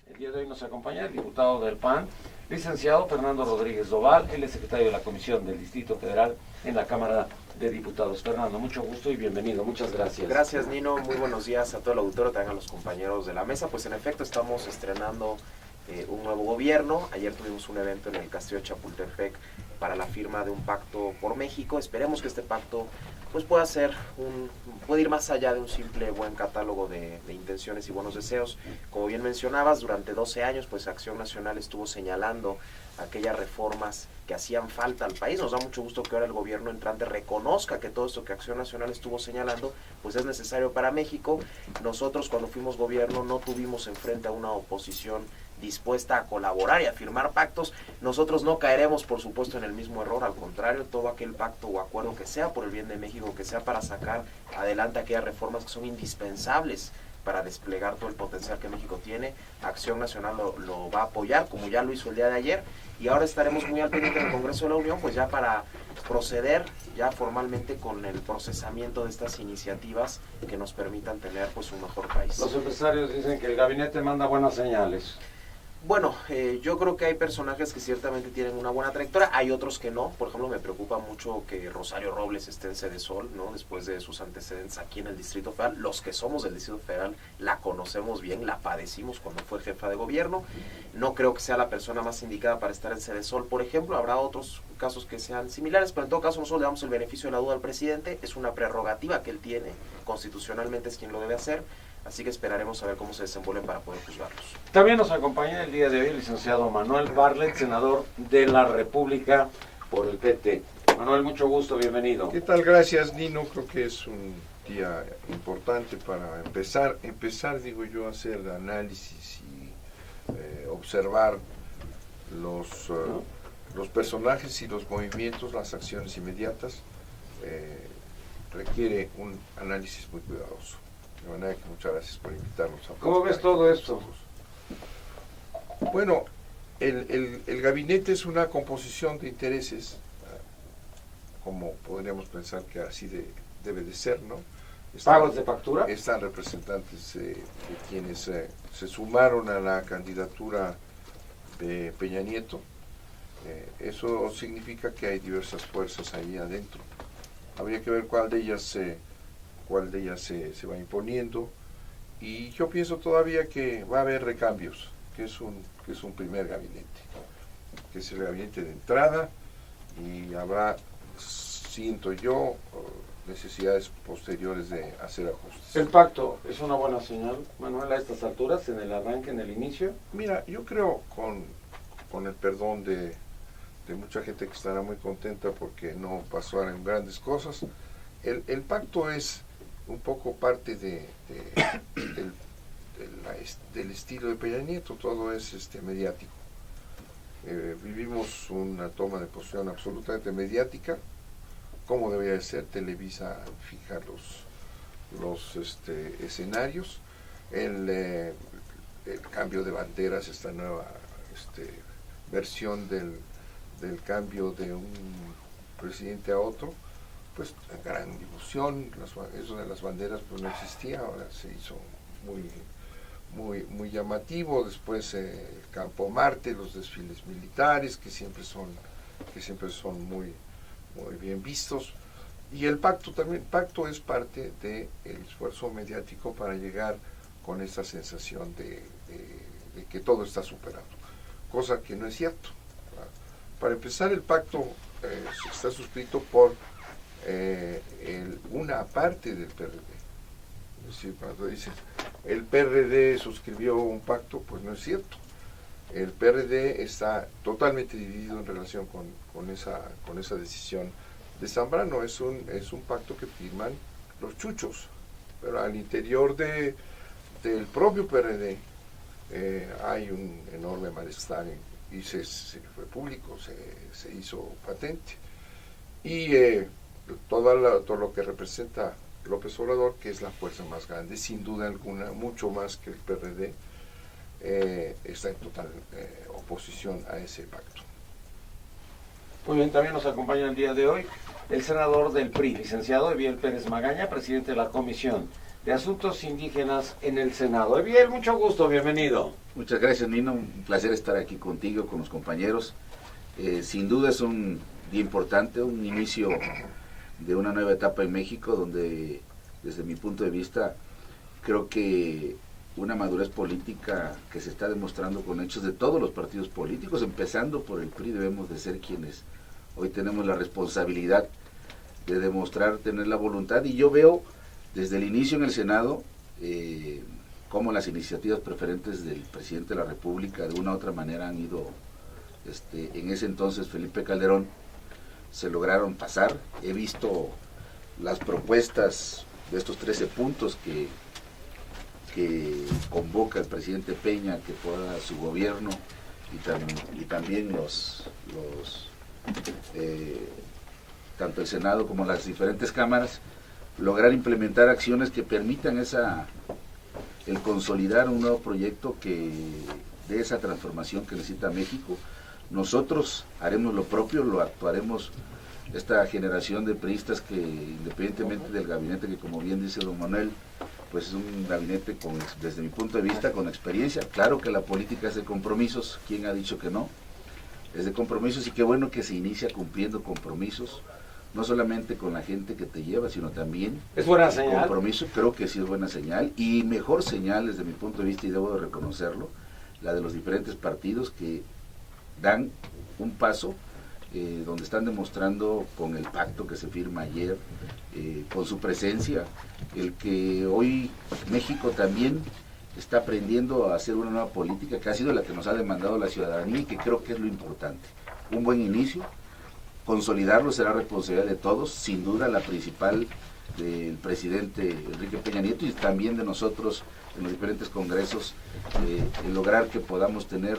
El día de hoy nos acompaña el diputado del PAN, licenciado Fernando Rodríguez Doval, él es secretario de la Comisión del Distrito Federal en la Cámara de Diputados. Fernando, mucho gusto y bienvenido, muchas gracias. Gracias, Nino, muy buenos días a todo el auditorio, también a los compañeros de la mesa. Pues en efecto estamos estrenando un nuevo gobierno. Ayer tuvimos un evento en el Castillo de Chapultepec para la firma de un pacto por México. Esperemos que este pacto pues puede ir más allá de un simple buen catálogo de intenciones y buenos deseos. Como bien mencionabas, durante 12 años pues Acción Nacional estuvo señalando aquellas reformas que hacían falta al país. Nos da mucho gusto que ahora el gobierno entrante reconozca que todo esto que Acción Nacional estuvo señalando pues es necesario para México. Nosotros cuando fuimos gobierno no tuvimos enfrente a una oposición dispuesta a colaborar y a firmar pactos. Nosotros no caeremos, por supuesto, en el mismo error. Al contrario, todo aquel pacto o acuerdo que sea por el bien de México, que sea para sacar adelante aquellas reformas que son indispensables para desplegar todo el potencial que México tiene, Acción Nacional lo va a apoyar, como ya lo hizo el día de ayer, y ahora estaremos muy al pendiente del Congreso de la Unión, pues ya para proceder ya formalmente con el procesamiento de estas iniciativas que nos permitan tener pues un mejor país. Los empresarios dicen que el gabinete manda buenas señales. Bueno, yo creo que hay personajes que ciertamente tienen una buena trayectoria, hay otros que no. Por ejemplo, me preocupa mucho que Rosario Robles esté en Sedesol, ¿no? Después de sus antecedentes aquí en el Distrito Federal. Los que somos del Distrito Federal la conocemos bien, la padecimos cuando fue jefa de gobierno. No creo que sea la persona más indicada para estar en Sedesol, por ejemplo. Habrá otros casos que sean similares, pero en todo caso nosotros le damos el beneficio de la duda al presidente. Es una prerrogativa que él tiene, constitucionalmente es quien lo debe hacer. Así que esperaremos a ver cómo se desenvuelven para poder juzgarlos. También nos acompaña el día de hoy el licenciado Manuel Bartlett, senador de la República por el PT. Manuel, mucho gusto, bienvenido. ¿Qué tal? Gracias, Nino. Creo que es un día importante para empezar digo yo, a hacer análisis y observar los personajes y los movimientos, las acciones inmediatas. Requiere un análisis muy cuidadoso. De manera que muchas gracias por invitarnos. ¿Cómo ves todo esto? Bueno, el gabinete es una composición de intereses, como podríamos pensar que así debe de ser, ¿no? ¿Pagos de factura? Están representantes de quienes se sumaron a la candidatura de Peña Nieto. Eso significa que hay diversas fuerzas ahí adentro. Habría que ver cuál de ellas se va imponiendo, y yo pienso todavía que va a haber recambios, que es un primer gabinete, que es el gabinete de entrada, y habrá, siento yo, necesidades posteriores de hacer ajustes. ¿El pacto es una buena señal, Manuel, a estas alturas, en el arranque, en el inicio? Mira, yo creo, con el perdón de mucha gente que estará muy contenta porque no pasaron grandes cosas, el pacto es un poco parte del estilo de Peña Nieto. Todo es mediático. Vivimos una toma de posición absolutamente mediática, como debería de ser. Televisa fija los escenarios, el cambio de banderas, esta nueva versión del cambio de un presidente a otro, pues gran difusión. Eso de las banderas pues no existía, ahora se hizo muy llamativo. Después el Campo Marte, los desfiles militares que siempre son muy bien vistos, y el pacto también. El pacto es parte del esfuerzo mediático para llegar con esa sensación de que todo está superado, cosa que no es cierto. Para empezar, el pacto está suscrito por una parte del PRD. Es decir, cuando dicen el PRD suscribió un pacto, pues no es cierto. El PRD está totalmente dividido en relación con esa decisión de Zambrano. Es un pacto que firman los chuchos, pero al interior del propio PRD hay un enorme malestar, y se fue público, se hizo patente. Y todo lo que representa López Obrador, que es la fuerza más grande, sin duda alguna, mucho más que el PRD, está en total oposición a ese pacto. Muy bien, también nos acompaña el día de hoy el senador del PRI, licenciado Eviel Pérez Magaña, presidente de la Comisión de Asuntos Indígenas en el Senado. Eviel, mucho gusto, bienvenido. Muchas gracias, Nino, un placer estar aquí contigo, con los compañeros. Sin duda es un día importante, un inicio de una nueva etapa en México, donde desde mi punto de vista creo que una madurez política que se está demostrando con hechos de todos los partidos políticos, empezando por el PRI, debemos de ser quienes hoy tenemos la responsabilidad de demostrar tener la voluntad, y yo veo desde el inicio en el Senado cómo las iniciativas preferentes del presidente de la República de una u otra manera han ido, en ese entonces Felipe Calderón, se lograron pasar. He visto las propuestas de estos 13 puntos que convoca el presidente Peña, que pueda su gobierno y también tanto el Senado como las diferentes cámaras, lograr implementar acciones que permitan el consolidar un nuevo proyecto de esa transformación que necesita México. Nosotros haremos lo propio, lo actuaremos, esta generación de priistas que, independientemente del gabinete, que como bien dice don Manuel, pues es un gabinete desde mi punto de vista con experiencia. Claro que la política es de compromisos, ¿quién ha dicho que no? Es de compromisos, y qué bueno que se inicia cumpliendo compromisos, no solamente con la gente que te lleva, sino también ¿es buena señal? Compromiso. Creo que sí es buena señal, y mejor señal desde mi punto de vista, y debo de reconocerlo, la de los diferentes partidos que dan un paso, donde están demostrando con el pacto que se firma ayer, con su presencia, el que hoy México también está aprendiendo a hacer una nueva política, que ha sido la que nos ha demandado la ciudadanía, y que creo que es lo importante. Un buen inicio, consolidarlo será responsabilidad de todos, sin duda la principal del presidente Enrique Peña Nieto, y también de nosotros en los diferentes congresos, el lograr que podamos tener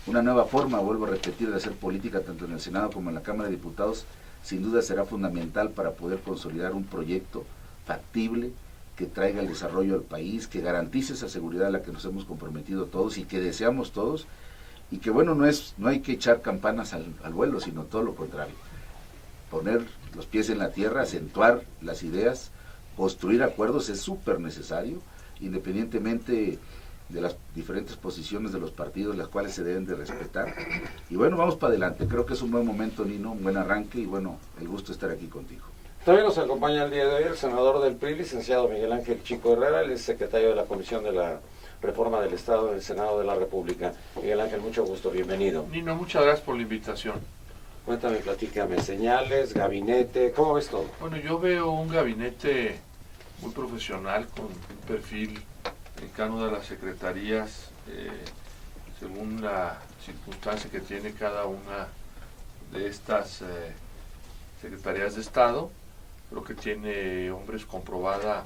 una nueva forma, vuelvo a repetir, de hacer política tanto en el Senado como en la Cámara de Diputados. Sin duda será fundamental para poder consolidar un proyecto factible que traiga el desarrollo al país, que garantice esa seguridad a la que nos hemos comprometido todos y que deseamos todos, y que bueno, no hay que echar campanas al vuelo, sino todo lo contrario, poner los pies en la tierra, acentuar las ideas, construir acuerdos es súper necesario, independientemente de las diferentes posiciones de los partidos, las cuales se deben de respetar. Y bueno, vamos para adelante. Creo que es un buen momento, Nino, un buen arranque, y bueno, el gusto de estar aquí contigo. También nos acompaña el día de hoy el senador del PRI, licenciado Miguel Ángel Chico Herrera, él es secretario de la Comisión de la Reforma del Estado del Senado de la República. Miguel Ángel, mucho gusto, bienvenido. Nino, muchas gracias por la invitación. Cuéntame, platícame, señales, gabinete, ¿cómo ves todo? Bueno, yo veo un gabinete muy profesional, con un perfil en cada una de las secretarías, según la circunstancia que tiene cada una de estas secretarías de Estado. Creo que tiene hombres con probada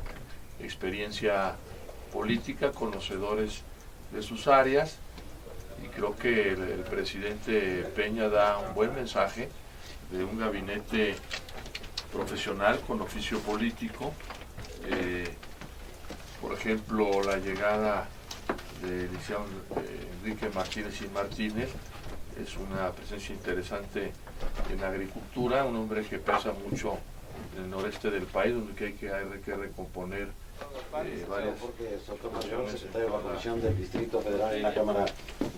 experiencia política, conocedores de sus áreas, y creo que el presidente Peña da un buen mensaje de un gabinete profesional con oficio político. Por ejemplo, la llegada del licenciado Enrique Martínez y Martínez es una presencia interesante en la agricultura, un hombre que pesa mucho en el noreste del país, donde hay que recomponer varias. Jorge Sotomayor, secretario de la Comisión del Distrito Federal en la Cámara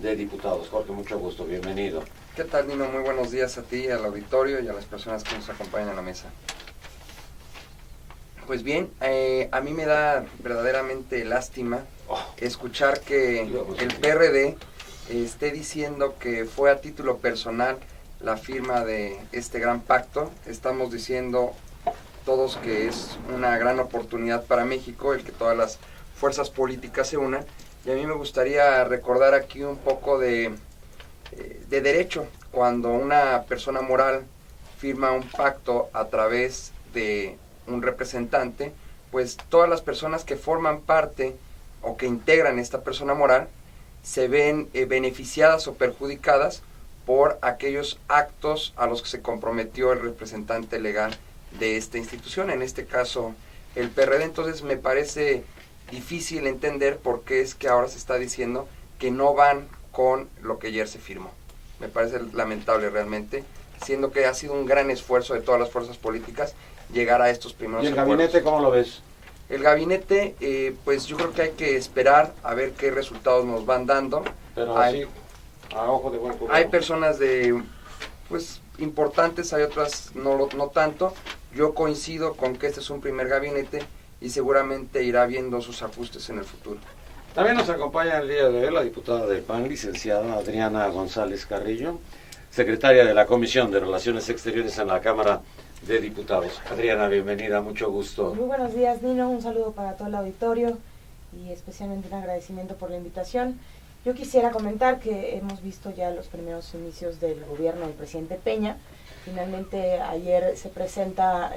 de Diputados. Jorge, mucho gusto, bienvenido. ¿Qué tal, Nino? Muy buenos días a ti, al auditorio y a las personas que nos acompañan en la mesa. Pues bien, a mí me da verdaderamente lástima escuchar que el PRD esté diciendo que fue a título personal la firma de este gran pacto. Estamos diciendo todos que es una gran oportunidad para México el que todas las fuerzas políticas se unan, y a mí me gustaría recordar aquí un poco de derecho. Cuando una persona moral firma un pacto a través de un representante, pues todas las personas que forman parte o que integran esta persona moral se ven beneficiadas o perjudicadas por aquellos actos a los que se comprometió el representante legal de esta institución, en este caso el PRD. Entonces me parece difícil entender por qué es que ahora se está diciendo que no van con lo que ayer se firmó. Me parece lamentable realmente, siendo que ha sido un gran esfuerzo de todas las fuerzas políticas llegar a estos primeros acuerdos. ¿Y el acuerdos. gabinete cómo lo ves? El gabinete, pues yo creo que hay que esperar a ver qué resultados nos van dando. Pero hay, sí, a ojo de buen cubero. hay personas pues importantes, hay otras no tanto. Yo coincido con que este es un primer gabinete y seguramente irá viendo sus ajustes en el futuro. También nos acompaña el día de hoy la diputada del PAN, licenciada Adriana González Carrillo, secretaria de la Comisión de Relaciones Exteriores en la Cámara de Diputados. Adriana, bienvenida, mucho gusto. Muy buenos días, Nino, un saludo para todo el auditorio y especialmente un agradecimiento por la invitación. Yo quisiera comentar que hemos visto ya los primeros inicios del gobierno del presidente Peña. Finalmente ayer se presenta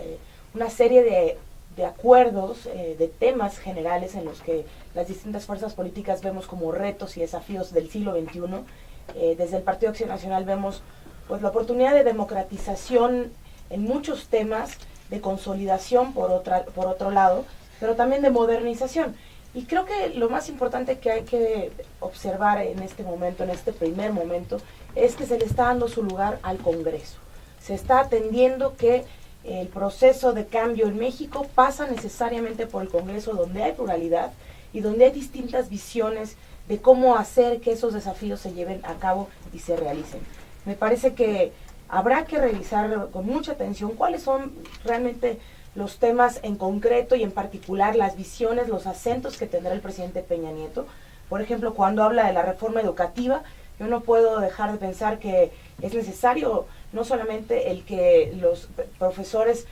una serie de acuerdos, de temas generales en los que las distintas fuerzas políticas vemos como retos y desafíos del siglo XXI. Desde el Partido Acción Nacional vemos pues la oportunidad de democratización en muchos temas, de consolidación por otro lado, pero también de modernización. Y creo que lo más importante que hay que observar en este momento, en este primer momento, es que se le está dando su lugar al Congreso. Se está atendiendo que el proceso de cambio en México pasa necesariamente por el Congreso, donde hay pluralidad y donde hay distintas visiones de cómo hacer que esos desafíos se lleven a cabo y se realicen. Me parece que habrá que revisar con mucha atención cuáles son realmente los temas en concreto y en particular las visiones, los acentos que tendrá el presidente Peña Nieto. Por ejemplo, cuando habla de la reforma educativa, yo no puedo dejar de pensar que es necesario no solamente el que los profesores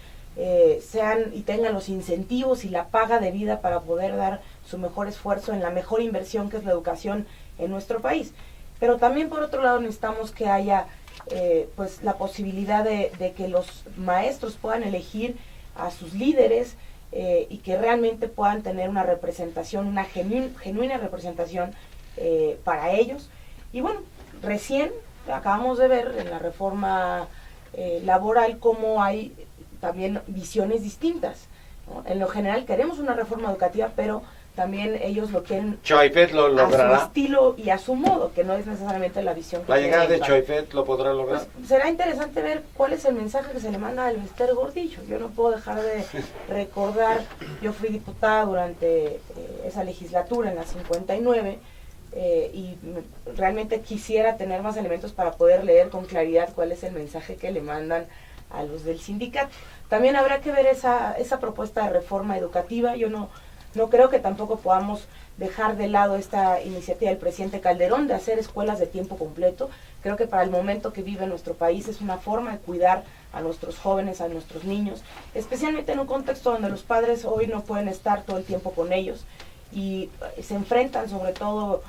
sean y tengan los incentivos y la paga debida para poder dar su mejor esfuerzo en la mejor inversión que es la educación en nuestro país, pero también por otro lado necesitamos que haya pues la posibilidad de que los maestros puedan elegir a sus líderes y que realmente puedan tener una representación, una genuina representación para ellos. Y bueno, recién acabamos de ver en la reforma laboral cómo hay también visiones distintas, ¿no? En lo general queremos una reforma educativa, pero también ellos lo quieren Choifet lo logrará. a su estilo y a su modo, que no es necesariamente la visión que La llegada de tiene. Choifet lo podrá lograr. Pues será interesante ver cuál es el mensaje que se le manda al Bester Gordillo. Yo no puedo dejar de recordar, yo fui diputada durante esa legislatura en la 59 y realmente quisiera tener más elementos para poder leer con claridad cuál es el mensaje que le mandan a los del sindicato. También habrá que ver esa propuesta de reforma educativa. Yo no creo que tampoco podamos dejar de lado esta iniciativa del presidente Calderón de hacer escuelas de tiempo completo. Creo que para el momento que vive nuestro país es una forma de cuidar a nuestros jóvenes, a nuestros niños, especialmente en un contexto donde los padres hoy no pueden estar todo el tiempo con ellos y se enfrentan sobre todo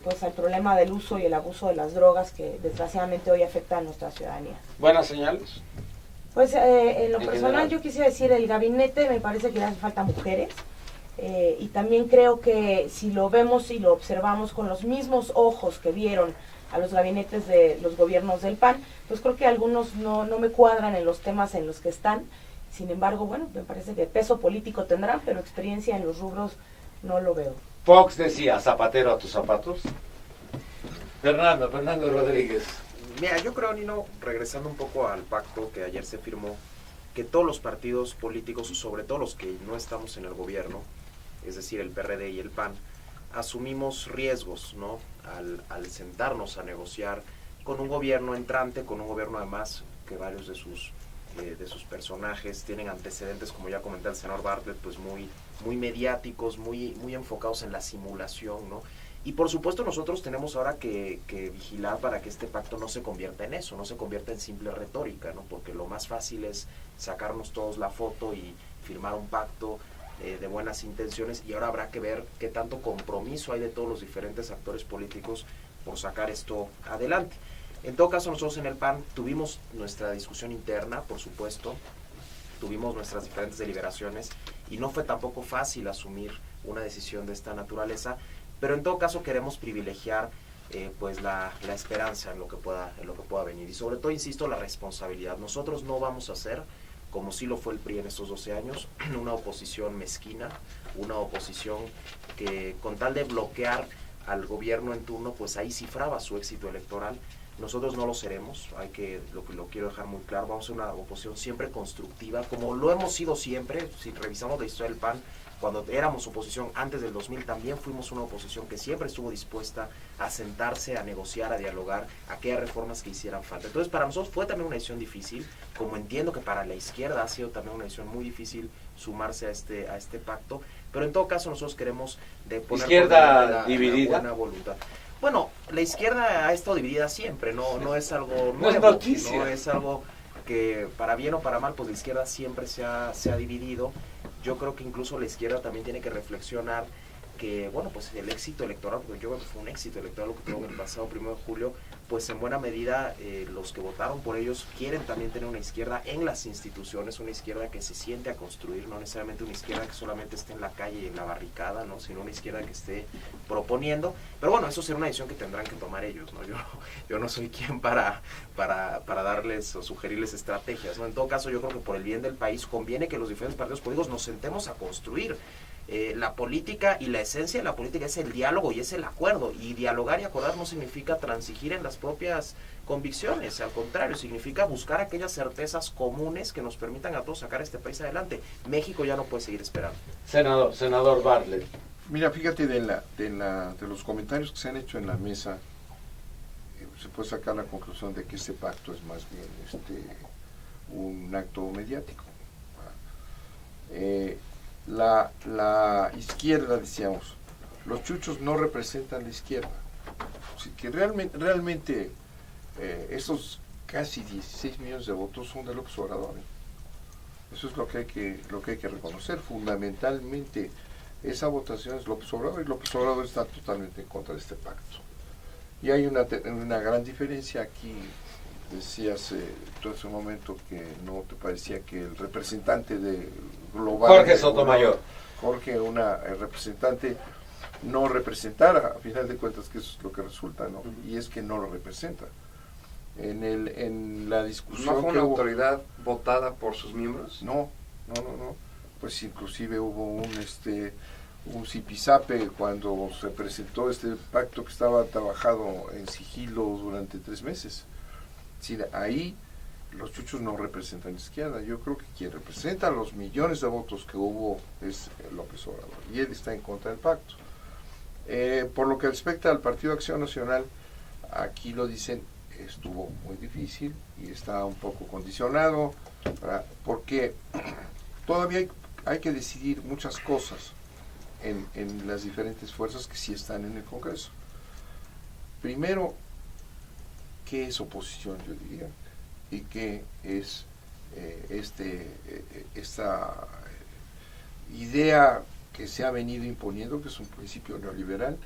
pues al problema del uso y el abuso de las drogas que desgraciadamente hoy afecta a nuestra ciudadanía. Buenas señales. Pues en lo En personal general. yo quisiera decir, el gabinete me parece que le hace falta mujeres. Y también creo que si lo vemos y lo observamos con los mismos ojos que vieron a los gabinetes de los gobiernos del PAN, pues creo que algunos no me cuadran en los temas en los que están. Sin embargo, bueno, me parece que peso político tendrán, pero experiencia en los rubros no lo veo. Fox decía, zapatero a tus zapatos. Fernando Rodríguez. Mira, yo creo, Nino, regresando un poco al pacto que ayer se firmó, que todos los partidos políticos, sobre todo los que no estamos en el gobierno, es decir, el PRD y el PAN, asumimos riesgos, ¿no? Al sentarnos a negociar con un gobierno entrante, con un gobierno además que varios de sus personajes tienen antecedentes, como ya comenté el senador Bartlett, pues muy mediáticos, muy enfocados en la simulación, ¿no? Y por supuesto nosotros tenemos ahora que vigilar para que este pacto no se convierta en eso, no se convierta en simple retórica, ¿no? Porque lo más fácil es sacarnos todos la foto y firmar un pacto de buenas intenciones, y ahora habrá que ver qué tanto compromiso hay de todos los diferentes actores políticos por sacar esto adelante. En todo caso, nosotros en el PAN tuvimos nuestra discusión interna, por supuesto, tuvimos nuestras diferentes deliberaciones y no fue tampoco fácil asumir una decisión de esta naturaleza, pero en todo caso queremos privilegiar pues la esperanza en lo que pueda venir, y sobre todo, insisto, la responsabilidad. Nosotros no vamos a hacer, como sí lo fue el PRI en estos 12 años, una oposición mezquina, una oposición que con tal de bloquear al gobierno en turno, pues ahí cifraba su éxito electoral. Nosotros no lo seremos, lo quiero dejar muy claro, vamos a ser una oposición siempre constructiva, como lo hemos sido siempre. Si revisamos la historia del PAN, cuando éramos oposición antes del 2000 también fuimos una oposición que siempre estuvo dispuesta a sentarse, a negociar, a dialogar, a aquellas reformas que hicieran falta. Entonces para nosotros fue también una decisión difícil, como entiendo que para la izquierda ha sido también una decisión muy difícil sumarse a este pacto, pero en todo caso nosotros queremos poner izquierda dividida. buena voluntad. Bueno, la izquierda ha estado dividida siempre, no es algo nuevo, no es noticia. no es algo que para bien o para mal, pues la izquierda siempre se ha dividido. Yo creo que incluso la izquierda también tiene que reflexionar que, bueno, pues el éxito electoral, porque yo creo que fue un éxito electoral lo que tuvo el pasado 1 de julio, pues en buena medida los que votaron por ellos quieren también tener una izquierda en las instituciones, una izquierda que se siente a construir, no necesariamente una izquierda que solamente esté en la calle y en la barricada, ¿no? Sino una izquierda que esté proponiendo. Pero bueno, eso será una decisión que tendrán que tomar ellos, ¿no? Yo no soy quien para darles o sugerirles estrategias, ¿no? En todo caso, yo creo que por el bien del país conviene que los diferentes partidos políticos nos sentemos a construir. La política y la esencia de la política es el diálogo y es el acuerdo, y dialogar y acordar no significa transigir en las propias convicciones, al contrario, significa buscar aquellas certezas comunes que nos permitan a todos sacar este país adelante. México ya no puede seguir esperando. Senador Bartlett. Mira, fíjate de los comentarios que se han hecho en la mesa, se puede sacar la conclusión de que este pacto es más bien un acto mediático. La izquierda, decíamos, los chuchos no representan la izquierda. Así que realmente esos casi 16 millones de votos son de López Obrador. Eso es lo que hay que reconocer. Fundamentalmente, esa votación es López Obrador, y López Obrador está totalmente en contra de este pacto. Y hay una gran diferencia aquí. Decías tú hace un momento que no te parecía que el representante de global... Jorge Sotomayor. El representante no representara, a final de cuentas, que eso es lo que resulta, ¿no? Y es que no lo representa. En la discusión... ¿No fue una autoridad votada por sus miembros? No. Pues inclusive hubo un zipizape cuando se presentó este pacto que estaba trabajado en sigilo durante 3 meses. Es decir, ahí los chuchos no representan a la izquierda. Yo creo que quien representa los millones de votos que hubo es López Obrador, y él está en contra del pacto. Por lo que respecta al Partido Acción Nacional, aquí lo dicen, estuvo muy difícil y está un poco condicionado, porque todavía hay que decidir muchas cosas en las diferentes fuerzas que sí están en el Congreso. Primero, ¿qué es oposición, yo diría? Y qué es esta idea que se ha venido imponiendo, que es un principio neoliberal,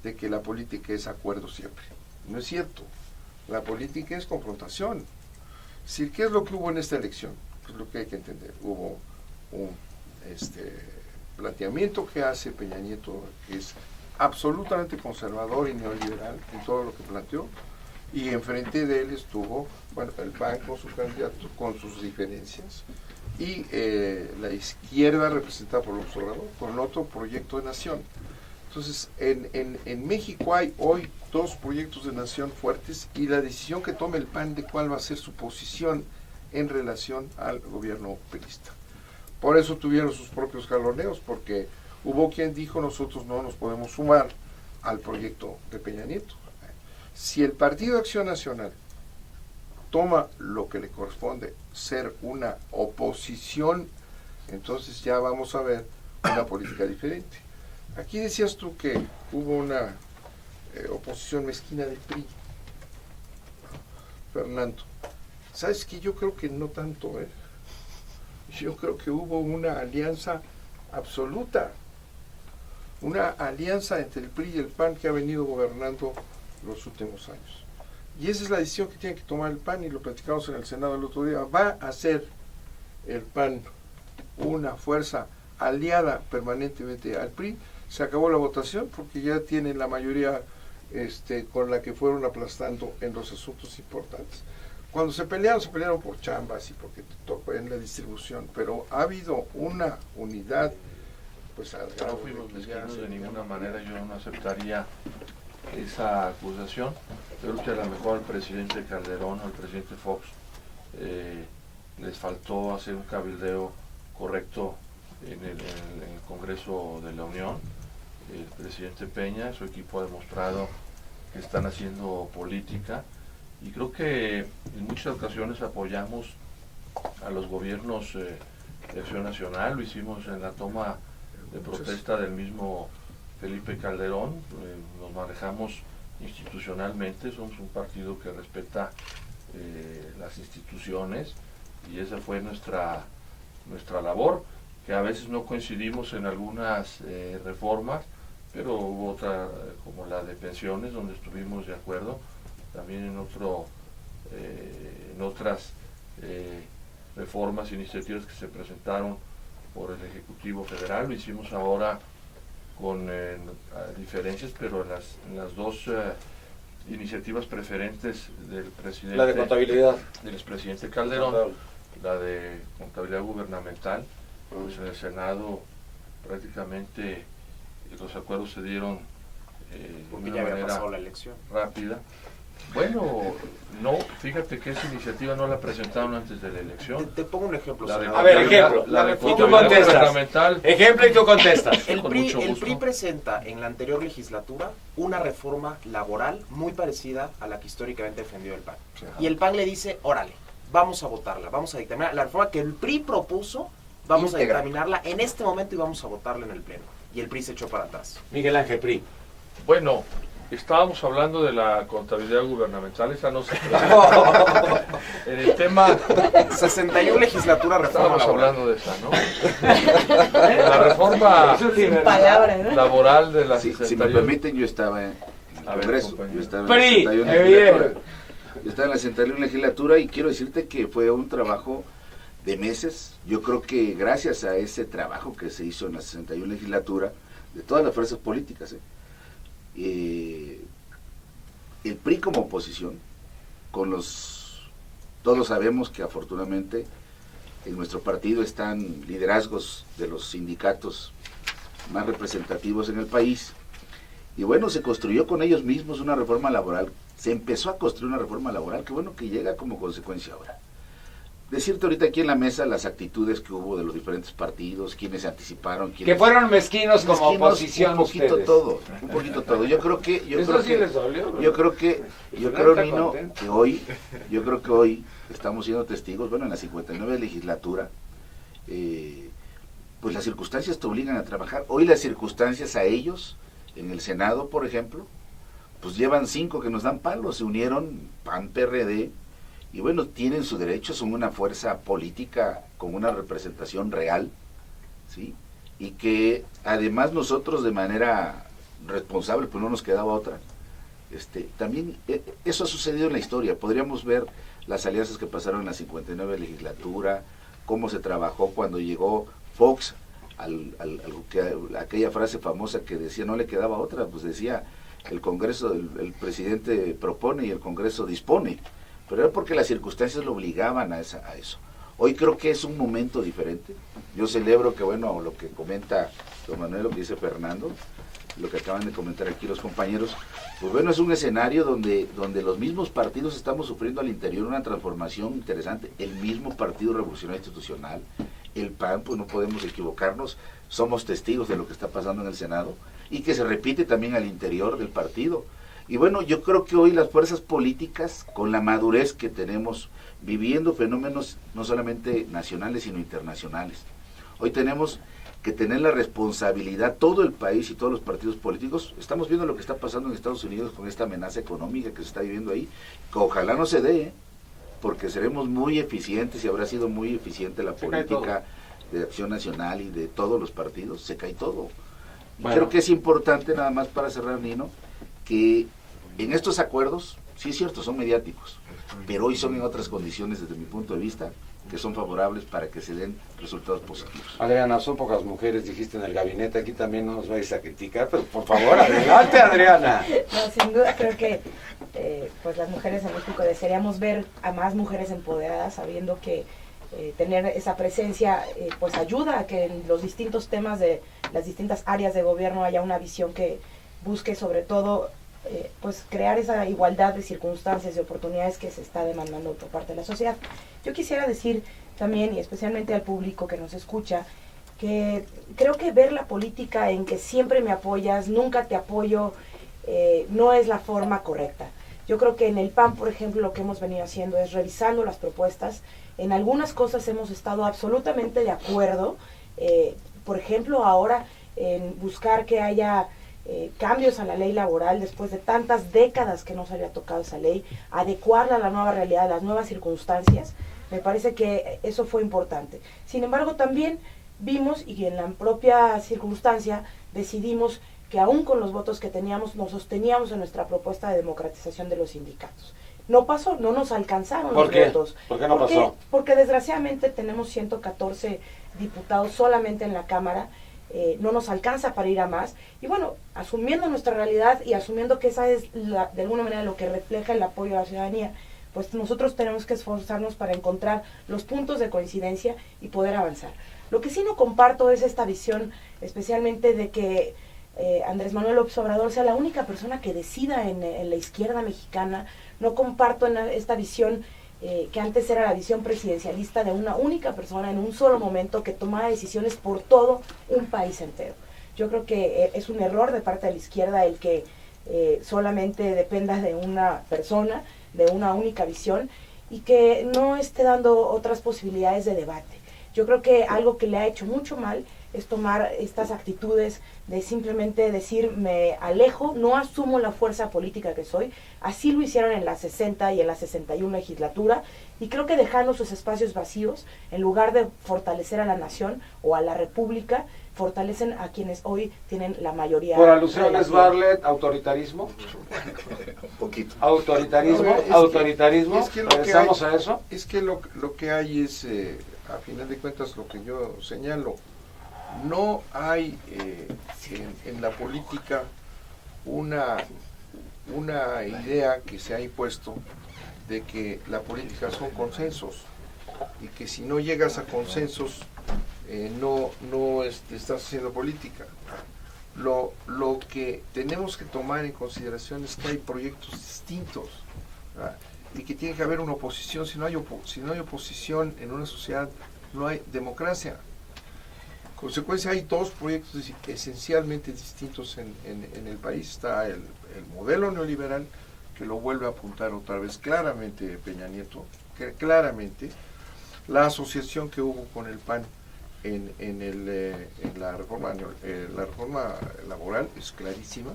de que la política es acuerdo siempre. No es cierto. La política es confrontación. Es decir, ¿qué es lo que hubo en esta elección? Pues lo que hay que entender. Hubo un planteamiento que hace Peña Nieto, que es absolutamente conservador y neoliberal en todo lo que planteó, y enfrente de él estuvo, bueno, el PAN con su candidato, con sus diferencias, y la izquierda representada por López Obrador, con otro proyecto de nación. Entonces, en México hay hoy 2 proyectos de nación fuertes, y la decisión que tome el PAN de cuál va a ser su posición en relación al gobierno priista. Por eso tuvieron sus propios jaloneos, porque hubo quien dijo, nosotros no nos podemos sumar al proyecto de Peña Nieto. Si el Partido Acción Nacional toma lo que le corresponde ser una oposición, entonces ya vamos a ver una política diferente. Aquí decías tú que hubo una oposición mezquina del PRI, Fernando. ¿Sabes qué? Yo creo que no tanto, Yo creo que hubo una alianza absoluta, una alianza entre el PRI y el PAN que ha venido gobernando los últimos años. Y esa es la decisión que tiene que tomar el PAN, y lo platicamos en el Senado el otro día. ¿Va a ser el PAN una fuerza aliada permanentemente al PRI? Se acabó la votación porque ya tienen la mayoría con la que fueron aplastando en los asuntos importantes. Cuando se pelearon por chambas y porque tocó en la distribución, pero ha habido una unidad, pues al grado no fuimos mezquinos de ninguna manera. Yo no aceptaría esa acusación. Yo creo que a lo mejor al presidente Calderón, al presidente Fox, les faltó hacer un cabildeo correcto en el Congreso de la Unión. El presidente Peña, su equipo ha demostrado que están haciendo política, y creo que en muchas ocasiones apoyamos a los gobiernos de acción nacional. Lo hicimos en la toma de protesta del mismo Felipe Calderón. Nos manejamos institucionalmente, somos un partido que respeta las instituciones, y esa fue nuestra labor, que a veces no coincidimos en algunas reformas, pero hubo otra, como la de pensiones, donde estuvimos de acuerdo, también en otras reformas, iniciativas que se presentaron por el Ejecutivo Federal. Lo hicimos ahora con diferencias, pero en las dos iniciativas preferentes del presidente, la de contabilidad del expresidente Calderón, la de contabilidad gubernamental, pues en el Senado prácticamente los acuerdos se dieron porque de ya una había manera pasado la elección rápida. Bueno, no, fíjate que esa iniciativa no la presentaron antes de la elección. Te pongo un ejemplo, La de senador. A ver, ejemplo. La de Y tú contabilidad contestas. gubernamental. Ejemplo y tú contestas. El Con PRI, mucho el gusto. PRI presenta en la anterior legislatura una reforma laboral muy parecida a la que históricamente defendió el PAN. Y el PAN le dice, órale, vamos a votarla, vamos a dictaminar la reforma que el PRI propuso, vamos a dictaminarla en este momento y vamos a votarla en el Pleno. Y el PRI se echó para atrás. Miguel Ángel PRI. Bueno, estábamos hablando de la contabilidad gubernamental, esa no se en el tema 61 legislatura reforma estábamos laboral. hablando de esa, ¿no? La reforma Sin palabras, ¿no? laboral de la Si me 61. permiten, yo estaba en el A ver, Congreso, compañero. yo estaba en la PRI, 61 bien. legislatura. Yo estaba en la 61 legislatura, y quiero decirte que fue un trabajo de meses. Yo creo que gracias a ese trabajo que se hizo en la 61 legislatura, de todas las fuerzas políticas, el PRI como oposición, todos sabemos que afortunadamente en nuestro partido están liderazgos de los sindicatos más representativos en el país, y bueno, se construyó con ellos mismos una reforma laboral, se empezó a construir una reforma laboral, que bueno, que llega como consecuencia ahora. Decirte ahorita aquí en la mesa las actitudes que hubo de los diferentes partidos, quienes se anticiparon, Que quienes fueron mezquinos como mezquinos, oposición un poquito ustedes. todo, un poquito todo. Yo creo que Eso sí les dolió, ¿no? yo creo, Está Nino, contento. que hoy estamos siendo testigos, bueno, en la 59 legislatura, pues las circunstancias te obligan a trabajar. Hoy las circunstancias a ellos, en el Senado, por ejemplo, pues llevan 5 que nos dan palos, se unieron PAN, PRD, y bueno, tienen su derecho, son una fuerza política con una representación real, ¿sí? Y que además nosotros de manera responsable, pues no nos quedaba otra. También eso ha sucedido en la historia. Podríamos ver las alianzas que pasaron en la 59 legislatura, cómo se trabajó cuando llegó Fox, aquella frase famosa que decía no le quedaba otra, pues decía el Congreso, el presidente propone y el Congreso dispone, pero era porque las circunstancias lo obligaban a eso. Hoy creo que es un momento diferente. Yo celebro que, bueno, lo que comenta don Manuel, lo que dice Fernando, lo que acaban de comentar aquí los compañeros, pues bueno, es un escenario donde los mismos partidos estamos sufriendo al interior una transformación interesante. El mismo Partido Revolucionario Institucional, el PAN, pues no podemos equivocarnos, somos testigos de lo que está pasando en el Senado y que se repite también al interior del partido. Y bueno, yo creo que hoy las fuerzas políticas, con la madurez que tenemos, viviendo fenómenos no solamente nacionales, sino internacionales, hoy tenemos que tener la responsabilidad, todo el país y todos los partidos políticos. Estamos viendo lo que está pasando en Estados Unidos con esta amenaza económica que se está viviendo ahí, que ojalá no se dé, porque seremos muy eficientes y habrá sido muy eficiente la política de acción nacional y de todos los partidos, se cae todo. Bueno. Creo que es importante, nada más para cerrar, Nino, que en estos acuerdos, sí es cierto, son mediáticos, pero hoy son en otras condiciones desde mi punto de vista, que son favorables para que se den resultados positivos. Adriana, son pocas mujeres, dijiste en el gabinete, aquí también no nos vais a criticar, pero por favor, adelante, Adriana. No, sin duda creo que pues las mujeres en México desearíamos ver a más mujeres empoderadas, sabiendo que tener esa presencia pues ayuda a que en los distintos temas de las distintas áreas de gobierno haya una visión que busque sobre todo pues crear esa igualdad de circunstancias y oportunidades que se está demandando por parte de la sociedad. Yo quisiera decir también, y especialmente al público que nos escucha, que creo que ver la política en que siempre me apoyas, nunca te apoyo, no es la forma correcta. Yo creo que en el PAN, por ejemplo, lo que hemos venido haciendo es revisando las propuestas. En algunas cosas hemos estado absolutamente de acuerdo. Por ejemplo, ahora en buscar que haya cambios a la ley laboral después de tantas décadas que no se había tocado esa ley, adecuarla a la nueva realidad, a las nuevas circunstancias. Me parece que eso fue importante. Sin embargo, también vimos, y en la propia circunstancia decidimos que aún con los votos que teníamos, nos sosteníamos en nuestra propuesta de democratización de los sindicatos. No pasó, no nos alcanzaron los votos. ¿Por qué no pasó? Porque desgraciadamente tenemos 114 diputados solamente en la Cámara, no nos alcanza para ir a más, y bueno, asumiendo nuestra realidad y asumiendo que esa es de alguna manera lo que refleja el apoyo a la ciudadanía, pues nosotros tenemos que esforzarnos para encontrar los puntos de coincidencia y poder avanzar. Lo que sí no comparto es esta visión, especialmente de que Andrés Manuel López Obrador sea la única persona que decida en la izquierda mexicana. No comparto esta visión que antes era la visión presidencialista de una única persona en un solo momento que tomaba decisiones por todo un país entero. Yo creo que es un error de parte de la izquierda el que solamente dependa de una persona, de una única visión, y que no esté dando otras posibilidades de debate. Yo creo que algo que le ha hecho mucho mal es tomar estas actitudes de simplemente decir me alejo, no asumo la fuerza política que soy. Así lo hicieron en la 60 y en la 61 legislatura, y creo que dejando sus espacios vacíos, en lugar de fortalecer a la nación o a la república, fortalecen a quienes hoy tienen la mayoría. Por alusiones, Bartlett, autoritarismo. Un poquito. Autoritarismo, autoritarismo. Es que lo que ¿Regresamos hay, a eso? Es que lo que hay es, a final de cuentas, lo que yo señalo. No hay en la política una idea que se ha impuesto de que la política son consensos y que si no llegas a consensos no estás haciendo política. Lo que tenemos que tomar en consideración es que hay proyectos distintos, ¿verdad? Y que tiene que haber una oposición. Si no hay oposición en una sociedad, no hay democracia. Consecuencia, hay dos proyectos esencialmente distintos en el país. Está el modelo neoliberal, que lo vuelve a apuntar otra vez claramente Peña Nieto, claramente. La asociación que hubo con el PAN en la reforma laboral es clarísima.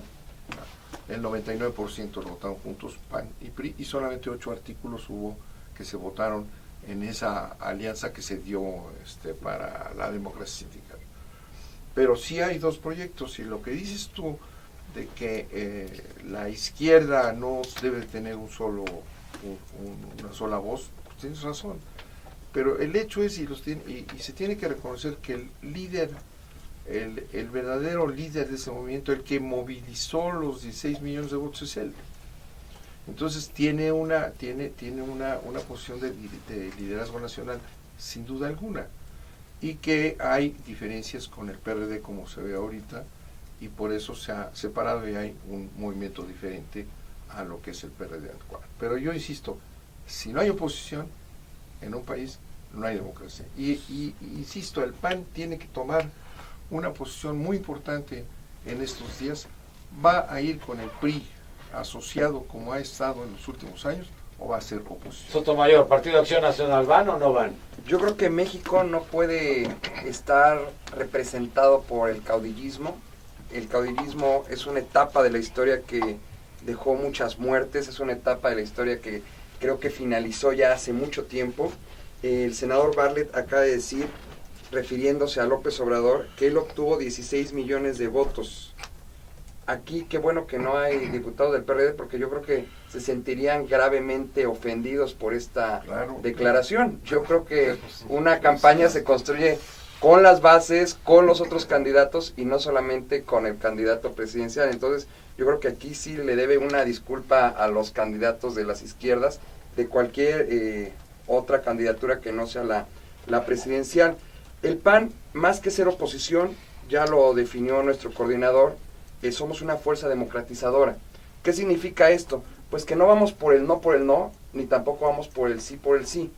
El 99% lo votaron juntos, PAN y PRI, y solamente 8 artículos hubo que se votaron en esa alianza que se dio para la democracia sindical. Pero sí hay dos proyectos, y lo que dices tú de que la izquierda no debe tener una sola voz, pues tienes razón. Pero el hecho es, y se tiene que reconocer que el líder, el verdadero líder de ese movimiento, el que movilizó los 16 millones de votos, es él. Entonces tiene una posición de liderazgo nacional, sin duda alguna, y que hay diferencias con el PRD como se ve ahorita, y por eso se ha separado y hay un movimiento diferente a lo que es el PRD actual. Pero yo insisto, si no hay oposición en un país, no hay democracia. Y insisto, el PAN tiene que tomar una posición muy importante en estos días. ¿Va a ir con el PRI asociado como ha estado en los últimos años, o va a ser oposición? Sotomayor, ¿Partido de Acción Nacional van o no van? Yo creo que México no puede estar representado por el caudillismo. El caudillismo es una etapa de la historia que dejó muchas muertes, es una etapa de la historia que creo que finalizó ya hace mucho tiempo. El senador Bartlett acaba de decir, refiriéndose a López Obrador, que él obtuvo 16 millones de votos. Aquí qué bueno que no hay diputados del PRD, porque yo creo que se sentirían gravemente ofendidos por esta declaración. Yo creo que una campaña se construye con las bases, con los otros candidatos y no solamente con el candidato presidencial. Entonces yo creo que aquí sí le debe una disculpa a los candidatos de las izquierdas de cualquier otra candidatura que no sea la presidencial. El PAN, más que ser oposición, ya lo definió nuestro coordinador, somos una fuerza democratizadora. ¿Qué significa esto? Pues que no vamos por el no, ni tampoco vamos por el sí.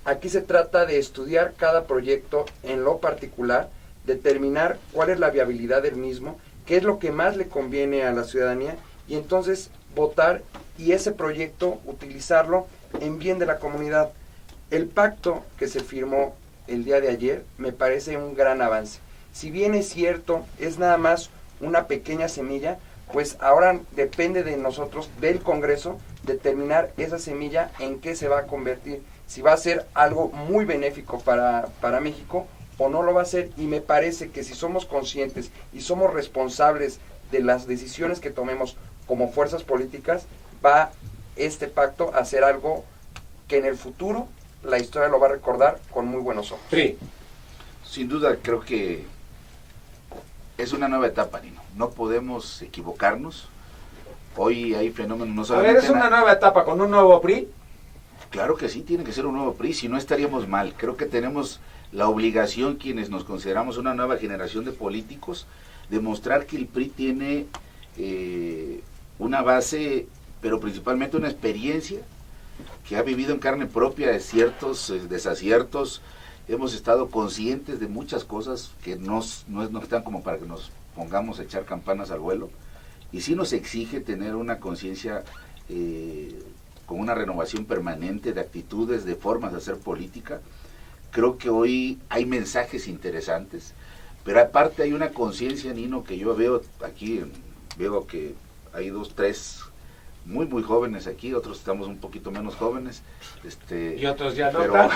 Aquí se trata de estudiar cada proyecto en lo particular, determinar cuál es la viabilidad del mismo, qué es lo que más le conviene a la ciudadanía, y entonces votar y ese proyecto utilizarlo en bien de la comunidad. El pacto que se firmó el día de ayer me parece un gran avance. Si bien es cierto, es nada más una pequeña semilla, pues ahora depende de nosotros, del Congreso, determinar esa semilla en qué se va a convertir. Si va a ser algo muy benéfico para México o no lo va a ser. Y me parece que si somos conscientes y somos responsables de las decisiones que tomemos como fuerzas políticas, va este pacto a ser algo que en el futuro la historia lo va a recordar con muy buenos ojos. Sí. Sin duda creo que es una nueva etapa, Nino. No podemos equivocarnos. Hoy hay fenómenos no A solamente... ver, ¿es una nueva etapa con un nuevo PRI? Claro que sí, tiene que ser un nuevo PRI, si no estaríamos mal. Creo que tenemos la obligación, quienes nos consideramos una nueva generación de políticos, de mostrar que el PRI tiene una base, pero principalmente una experiencia que ha vivido en carne propia de ciertos desaciertos. Hemos estado conscientes de muchas cosas que no están como para que nos pongamos a echar campanas al vuelo, y sí nos exige tener una conciencia con una renovación permanente de actitudes, de formas de hacer política. Creo que hoy hay mensajes interesantes, pero aparte hay una conciencia, Nino, que yo veo aquí, veo que hay 2, 3 muy jóvenes aquí, otros estamos un poquito menos jóvenes, Y otros ya no pero... tanto.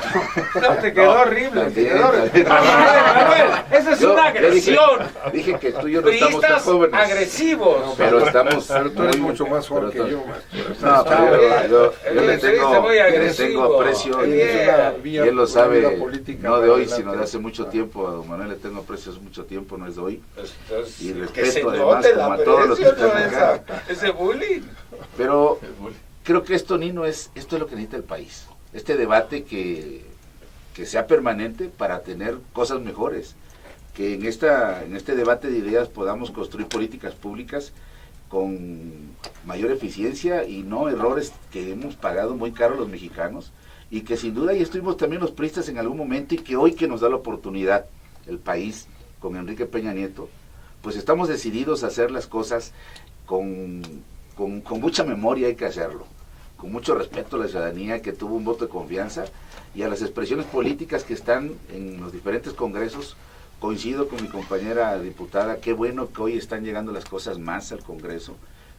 No, te quedó horrible. También, Te quedó horrible. también. Manuel, esa es una agresión. Dije que tú y yo no estamos tan Priistas jóvenes. agresivos. Pero estamos... Pero tú eres muy- mucho más joven que pero yo, to- maestro. No, pero yo le tengo, muy le agresivo. tengo aprecio, y Bien. él lo sabe, Una política no de hoy, adelante. sino de hace mucho tiempo. A don Manuel le tengo aprecio hace mucho tiempo, no es de hoy. Entonces, Y que se respeto además note como la a todos los que aprecio, están acá. ese bullying. Pero creo que esto, Nino, esto es lo que necesita el país. Este debate que sea permanente para tener cosas mejores. Que en este debate de ideas podamos construir políticas públicas con mayor eficiencia y no errores que hemos pagado muy caro los mexicanos, y que sin duda ahí estuvimos también los priistas en algún momento, y que hoy que nos da la oportunidad el país con Enrique Peña Nieto, pues estamos decididos a hacer las cosas con mucha memoria. Hay que hacerlo, con mucho respeto a la ciudadanía que tuvo un voto de confianza, y a las expresiones políticas que están en los diferentes congresos. Coincido con mi compañera diputada, qué bueno que hoy están llegando las cosas más al Congreso,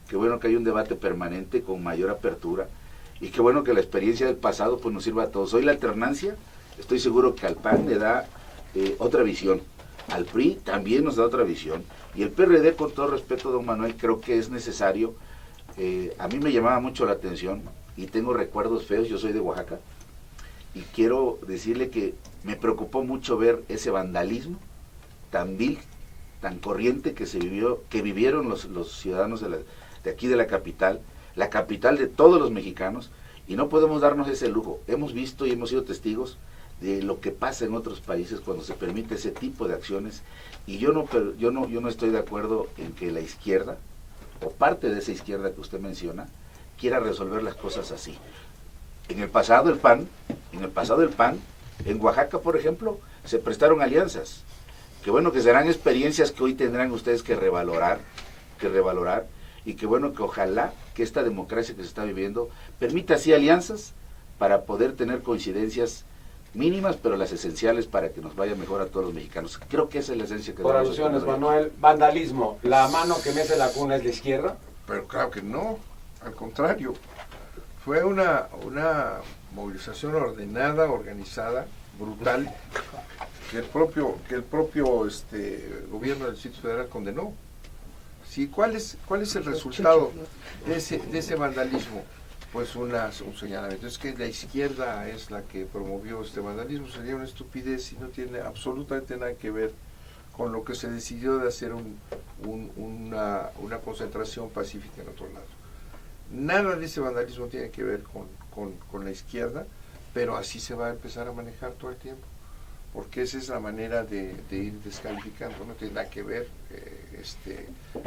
qué bueno que hay un debate permanente con mayor apertura, y qué bueno que la experiencia del pasado pues nos sirva a todos. Hoy la alternancia, estoy seguro que al PAN le da otra visión, al PRI también nos da otra visión, y el PRD, con todo respeto, don Manuel, creo que es necesario. A mí me llamaba mucho la atención, y tengo recuerdos feos, yo soy de Oaxaca, y quiero decirle que me preocupó mucho ver ese vandalismo tan vil, tan corriente que vivieron los ciudadanos de aquí de la capital de todos los mexicanos, y no podemos darnos ese lujo. Hemos visto y hemos sido testigos de lo que pasa en otros países cuando se permite ese tipo de acciones, y yo no estoy de acuerdo en que la izquierda, o parte de esa izquierda que usted menciona, quiera resolver las cosas así. En el pasado el PAN, en Oaxaca, por ejemplo, se prestaron alianzas. Qué bueno que serán experiencias que hoy tendrán ustedes que revalorar, y qué bueno que ojalá que esta democracia que se está viviendo permita así alianzas para poder tener coincidencias mínimas, pero las esenciales para que nos vaya mejor a todos los mexicanos. Creo que esa es la esencia que Por debemos alusiones, tener hoy. Manuel, vandalismo. ¿La mano que mece la cuna es la izquierda? Pero claro que no, al contrario. Fue una movilización ordenada, organizada, brutal, que el propio gobierno del Distrito Federal condenó. Sí, ¿cuál es el resultado de ese vandalismo? Pues un señalamiento. Es que la izquierda es la que promovió este vandalismo. Sería una estupidez y no tiene absolutamente nada que ver con lo que se decidió de hacer una concentración pacífica en otro lado. Nada de ese vandalismo tiene que ver con la izquierda, pero así se va a empezar a manejar todo el tiempo, porque esa es la manera de ir descalificando. No tiene nada que ver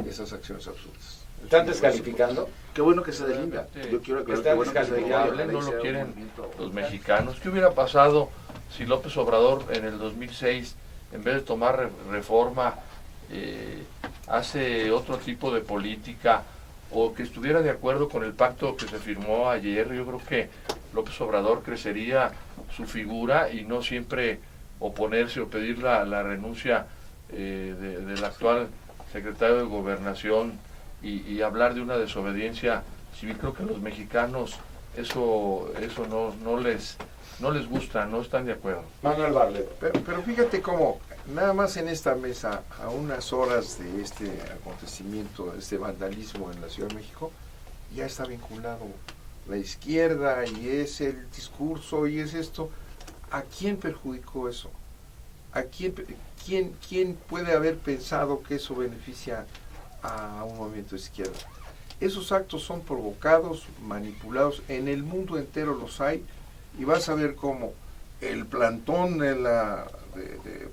esas acciones absurdas. ¿Están descalificando? Qué bueno que se deslinda. Yo quiero aclarar Está qué bueno que se descalificado. deslinda. No lo Sea un quieren movimiento- los mexicanos. ¿Qué hubiera pasado si López Obrador en el 2006, en vez de tomar reforma, hace otro tipo de política, o que estuviera de acuerdo con el pacto que se firmó ayer? Yo creo que López Obrador crecería su figura y no siempre oponerse o pedir la renuncia del actual secretario de Gobernación y hablar de una desobediencia civil. Creo que a los mexicanos eso no les gusta, no están de acuerdo. Manuel Barlet. Pero fíjate cómo, nada más en esta mesa, a unas horas de este acontecimiento, de este vandalismo en la Ciudad de México, ya está vinculado la izquierda y es el discurso y es esto. ¿A quién perjudicó eso? ¿A quién puede haber pensado que eso beneficia a un movimiento de izquierda? Esos actos son provocados, manipulados, en el mundo entero los hay, y vas a ver cómo el plantón de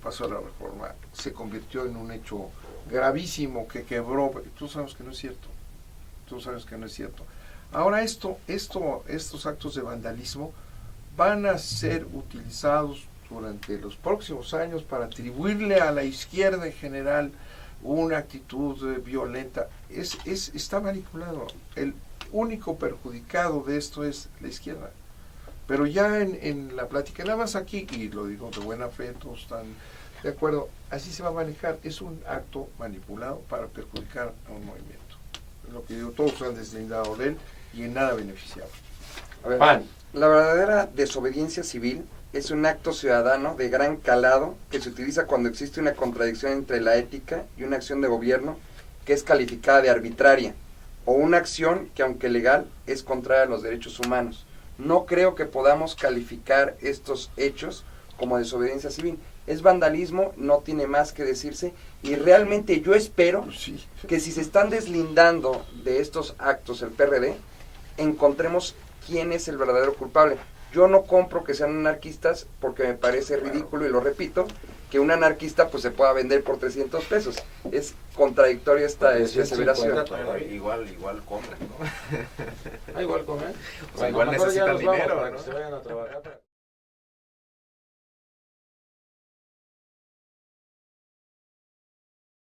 Paso a la Reforma se convirtió en un hecho gravísimo que quebró. Tú sabes que no es cierto. Ahora estos actos de vandalismo van a ser utilizados durante los próximos años para atribuirle a la izquierda en general una actitud violenta. Está manipulado. El único perjudicado de esto es la izquierda. Pero ya en la plática, nada más aquí, y lo digo de buena fe, todos están de acuerdo, así se va a manejar. Es un acto manipulado para perjudicar a un movimiento. Es lo que digo, todos se han deslindado de él y en nada beneficiado. A ver, Pan. la verdadera desobediencia civil es un acto ciudadano de gran calado que se utiliza cuando existe una contradicción entre la ética y una acción de gobierno que es calificada de arbitraria, o una acción que, aunque legal, es contraria a los derechos humanos. No creo que podamos calificar estos hechos como desobediencia civil. Es vandalismo, no tiene más que decirse, y realmente yo espero Sí. que si se están deslindando de estos actos el PRD, encontremos quién es el verdadero culpable. Yo no compro que sean anarquistas porque me parece ridículo, y lo repito, que un anarquista pues se pueda vender por 300 pesos. Es contradictoria esta aseveración. Igual compran, ¿no? Igual comer. O sea, igual necesitan dinero, para ¿no? que se vayan a trabajar.